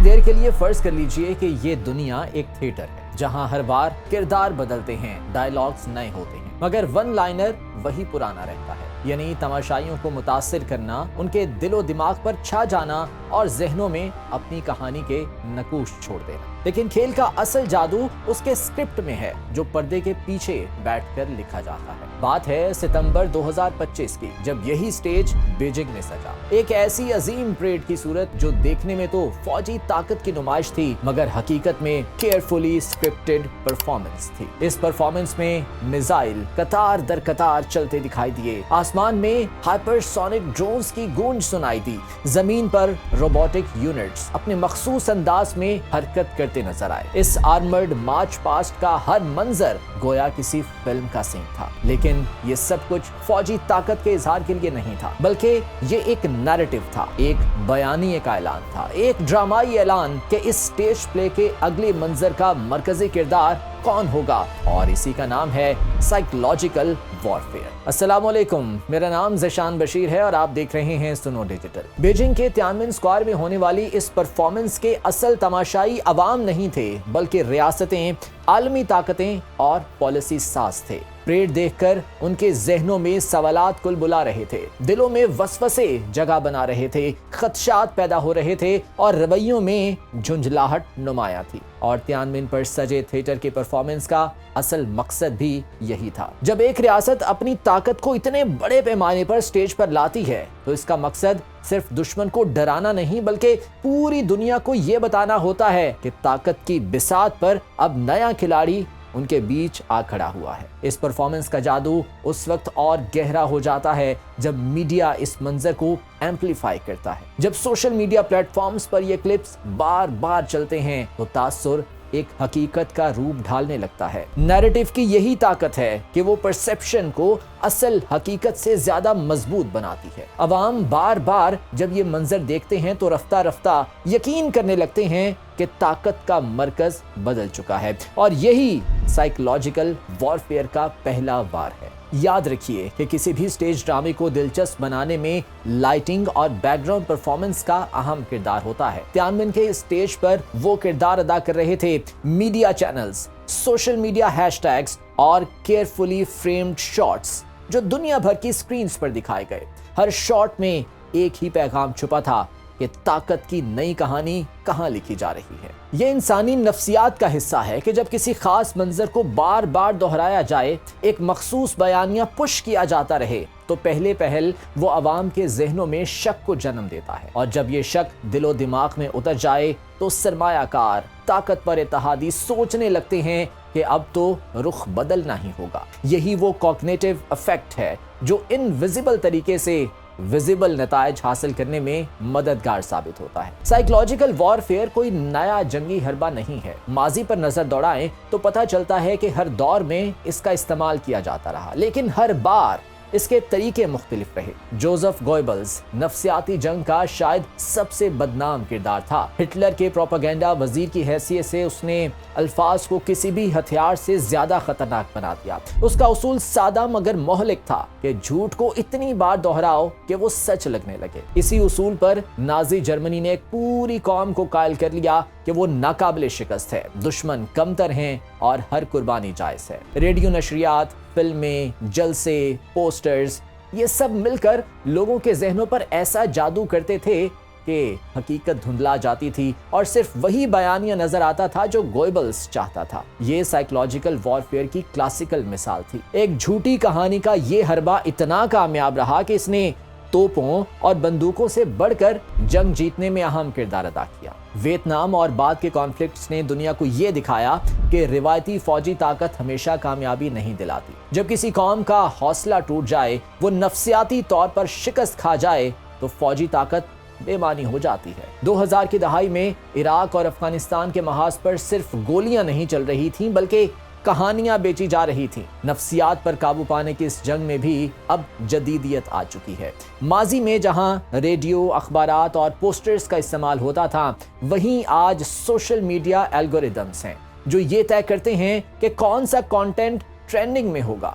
دیر کے لیے فرض کر لیجئے کہ یہ دنیا ایک تھیٹر ہے جہاں ہر بار کردار بدلتے ہیں، ڈائیلاگز نئے ہوتے ہیں، مگر ون لائنر وہی پرانا رہتا ہے، یعنی تماشائیوں کو متاثر کرنا، ان کے دل و دماغ پر چھا جانا اور ذہنوں میں اپنی کہانی کے نقوش چھوڑ دینا۔ لیکن کھیل کا اصل جادو اس کے اسکرپٹ میں ہے جو پردے کے پیچھے بیٹھ کر لکھا جاتا ہے۔ بات ہے ستمبر 2025 کی، جب یہی سٹیج بیجنگ میں سجا، ایک ایسی عظیم پریڈ کی صورت جو دیکھنے میں تو فوجی طاقت کی نمائش تھی مگر حقیقت میں کیئرفلی اسکرپٹڈ پرفارمنس تھی۔ اس پرفارمنس میں میزائل قطار در قطار چلتے دکھائی دیے، آسمان میں ہائپر سونک ڈرونز کی گونج سنائی دی، زمین پر روبوٹک یونٹس اپنے مخصوص انداز میں حرکت کرتے نظر آئے۔ اس آرمرڈ مارچ پاسٹ کا ہر منظر گویا کسی فلم کا سین تھا، لیکن یہ سب کچھ فوجی طاقت کے اظہار کے لیے نہیں تھا، بلکہ یہ ایک نیریٹو تھا، ایک بیانیے کا اعلان تھا، ایک ڈرامائی اعلان کہ اس سٹیج پلے کے اگلے منظر کا مرکزی کردار کون ہوگا، اور اسی کا نام ہے سائیکولوجیکل وارفیئر۔ السلام علیکم، میرا نام ذیشان بشیر ہے اور آپ دیکھ رہے ہیں سنو ڈیجیٹل۔ بیجنگ کے تیانمن اسکوائر میں ہونے والی اس پرفارمنس کے اصل تماشائی عوام نہیں تھے، بلکہ ریاستیں، عالمی طاقتیں اور پالیسی ساز تھے۔ پریڈ دیکھ کر ان کے ذہنوں میں سوالات کل بلا رہے تھے، دلوں میں وسوسے جگہ بنا رہے تھے، خدشات پیدا ہو رہے تھے اور رویوں میں جھنجھلاہٹ نمایاں تھی۔ اور تیانمن پر سجے تھیٹر کے پرفارمنس کا اصل مقصد بھی یہی تھا۔ جب ایک ریاست اپنی طاقت کو اتنے بڑے پیمانے پر سٹیج پر لاتی ہے تو اس کا مقصد صرف دشمن کو ڈرانا نہیں بلکہ پوری دنیا کو یہ بتانا ہوتا ہے کہ طاقت کی بساط پر اب نیا کھلاڑی ان کے بیچ آ کھڑا ہوا ہے۔ اس پرفارمنس کا جادو اس وقت اور گہرا ہو جاتا ہے جب میڈیا اس منظر کو ایمپلیفائی کرتا ہے۔ جب سوشل میڈیا پلیٹ فارمز پر یہ کلپس بار بار چلتے ہیں تو تاثر ایک حقیقت کا روپ ڈھالنے لگتا ہے۔ نیریٹو کی یہی طاقت ہے کہ وہ پرسیپشن کو اصل حقیقت سے زیادہ مضبوط بناتی ہے۔ عوام بار بار جب یہ منظر دیکھتے ہیں تو رفتہ رفتہ یقین کرنے لگتے ہیں کہ طاقت کا مرکز بدل چکا ہے، اور یہی سائیکولوجیکل وارفیئر کا پہلا وار ہے۔ یاد رکھیے کہ کسی بھی سٹیج ڈرامے کو دلچسپ بنانے میں لائٹنگ اور بیک گراؤنڈ پرفارمنس کا اہم کردار ہوتا ہے۔ تیانمن کے سٹیج پر وہ کردار ادا کر رہے تھے media channels, social media hash tags اور کیئرفلی فریمڈ شاٹس جو دنیا بھر کی سکرینز پر دکھائے گئے۔ ہر شاٹ میں ایک ہی پیغام چھپا تھا کہ طاقت کی نئی کہانی کہاں لکھی جا رہی ہے۔ یہ انسانی نفسیات کا حصہ ہے کہ جب کسی خاص منظر کو بار بار دہرایا جائے، ایک مخصوص بیانیہ پش کیا جاتا رہے، تو پہلے پہل وہ عوام کے ذہنوں میں شک کو جنم دیتا ہے، اور جب یہ شک دل و دماغ میں اتر جائے تو سرمایہ کار، طاقت پر اتحادی سوچنے لگتے ہیں کہ اب تو رخ بدلنا ہی ہوگا۔ یہی وہ کوگنیٹو ایفیکٹ ہے جو انویزیبل طریقے سے ویزیبل نتائج حاصل کرنے میں مددگار ثابت ہوتا ہے۔ سائیکولوجیکل وارفیئر کوئی نیا جنگی حربہ نہیں ہے۔ ماضی پر نظر دوڑائیں تو پتہ چلتا ہے کہ ہر دور میں اس کا استعمال کیا جاتا رہا، لیکن ہر بار اس کے طریقے مختلف رہے۔ جوزف گوئبلز نفسیاتی جنگ کا شاید سب سے بدنام کردار تھا۔ ہٹلر کے پروپیگنڈا وزیر کی حیثیت سے اس نے الفاظ کو کسی بھی ہتھیار سے زیادہ خطرناک بنا دیا۔ اس کا اصول سادہ مگر مہلک تھا کہ جھوٹ کو اتنی بار دہراؤ کہ وہ سچ لگنے لگے۔ اسی اصول پر نازی جرمنی نے ایک پوری قوم کو قائل کر لیا کہ وہ ناقابل شکست ہے، دشمن کمتر ہیں اور ہر قربانی جائز ہے۔ ریڈیو نشریات، فلمیں، جلسے، پوسٹرز، یہ سب مل کر لوگوں کے ذہنوں پر ایسا جادو کرتے تھے کہ حقیقت دھندلا جاتی تھی اور صرف وہی بیانیہ نظر آتا تھا جو گوئبلز چاہتا تھا۔ یہ سائیکولوجیکل وارفیئر کی کلاسیکل مثال تھی۔ ایک جھوٹی کہانی کا یہ حربہ اتنا کامیاب رہا کہ اس نے توپوں اور بندوقوں سے بڑھ کر جنگ جیتنے میں اہم کردار ادا کیا۔ ویتنام اور بعد کے کانفلکٹس نے دنیا کو یہ دکھایا کہ روایتی فوجی طاقت ہمیشہ کامیابی نہیں دلاتی۔ جب کسی قوم کا حوصلہ ٹوٹ جائے، وہ نفسیاتی طور پر شکست کھا جائے تو فوجی طاقت بے معنی ہو جاتی ہے۔ 2000 کی دہائی میں عراق اور افغانستان کے محاذ پر صرف گولیاں نہیں چل رہی تھیں بلکہ کہانیاں بیچی جا رہی تھیں۔ نفسیات پر قابو پانے کی اس جنگ میں بھی اب جدیدیت آ چکی ہے۔ ماضی میں جہاں ریڈیو، اخبارات اور پوسٹرز کا استعمال ہوتا تھا، وہیں آج سوشل میڈیا الگوریدمز ہیں جو یہ طے کرتے ہیں کہ کون سا کانٹینٹ ٹرینڈنگ میں ہوگا،